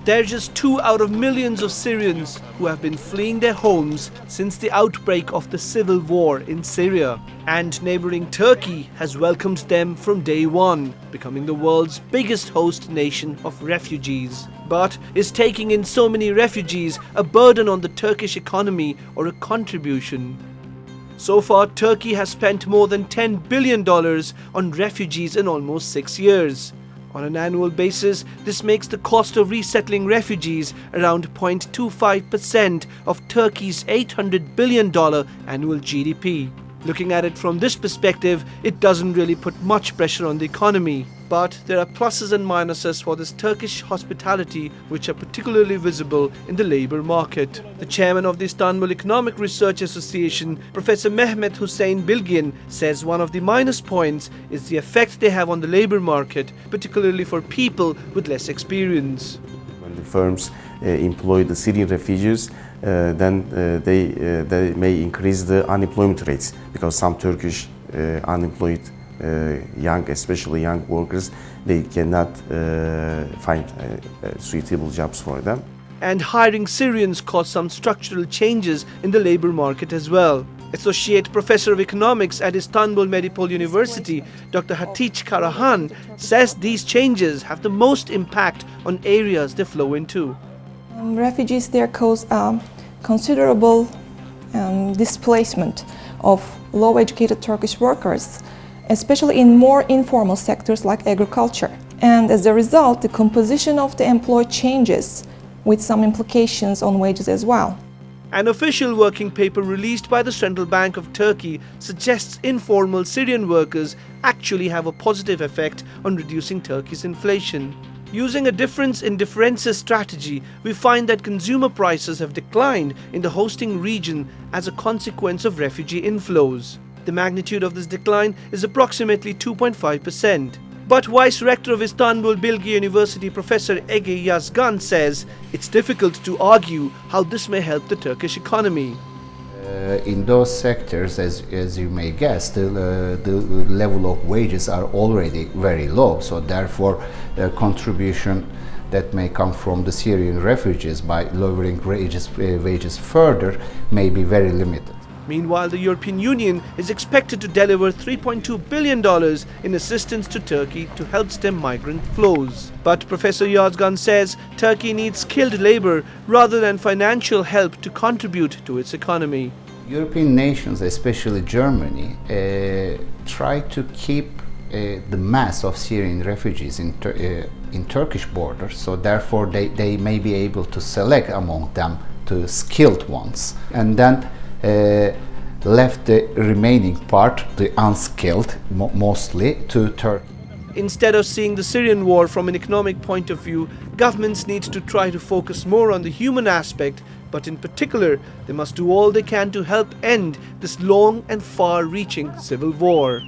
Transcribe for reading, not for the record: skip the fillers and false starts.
They're just 2 out of millions of Syrians who have been fleeing their homes since the outbreak of the civil war in Syria. And neighbouring Turkey has welcomed them from day one, becoming the world's biggest host nation of refugees. But is taking in so many refugees a burden on the Turkish economy or a contribution? So far, Turkey has spent more than $10 billion on refugees in almost 6 years. On an annual basis, this makes the cost of resettling refugees around 0.25% of Turkey's $800 billion annual GDP. Looking at it from this perspective, it doesn't really put much pressure on the economy. But there are pluses and minuses for this Turkish hospitality which are particularly visible in the labour market. The chairman of the Istanbul Economic Research Association, Professor Mehmet Huseyin Bilgin, says one of the minus points is the effect they have on the labour market, particularly for people with less experience. When the firms employ the Syrian refugees, then they may increase the unemployment rates, because some Turkish unemployed especially young workers, they cannot find suitable jobs for them. And hiring Syrians caused some structural changes in the labour market as well. Associate Professor of Economics at Istanbul Medipol University, Dr. Hatice Karahan, says these changes have the most impact on areas they flow into. Refugees there cause considerable displacement of low-educated Turkish workers, especially in more informal sectors like agriculture. And as a result, the composition of the employed changes, with some implications on wages as well. An official working paper released by the Central Bank of Turkey suggests informal Syrian workers actually have a positive effect on reducing Turkey's inflation. Using a difference in differences strategy, we find that consumer prices have declined in the hosting region as a consequence of refugee inflows. The magnitude of this decline is approximately 2.5%. But Vice Rector of Istanbul Bilgi University Professor Ege Yazgan says it's difficult to argue how this may help the Turkish economy. In those sectors, as you may guess, the level of wages are already very low. So therefore, the contribution that may come from the Syrian refugees by lowering wages further may be very limited. Meanwhile, the European Union is expected to deliver $3.2 billion in assistance to Turkey to help stem migrant flows. But Professor Yazgan says Turkey needs skilled labour rather than financial help to contribute to its economy. European nations, especially Germany, try to keep the mass of Syrian refugees in Turkish borders, so therefore they may be able to select among them the skilled ones, and then left the remaining part, the unskilled, mostly, to Turkey. Instead of seeing the Syrian war from an economic point of view, governments need to try to focus more on the human aspect, but in particular, they must do all they can to help end this long and far-reaching civil war.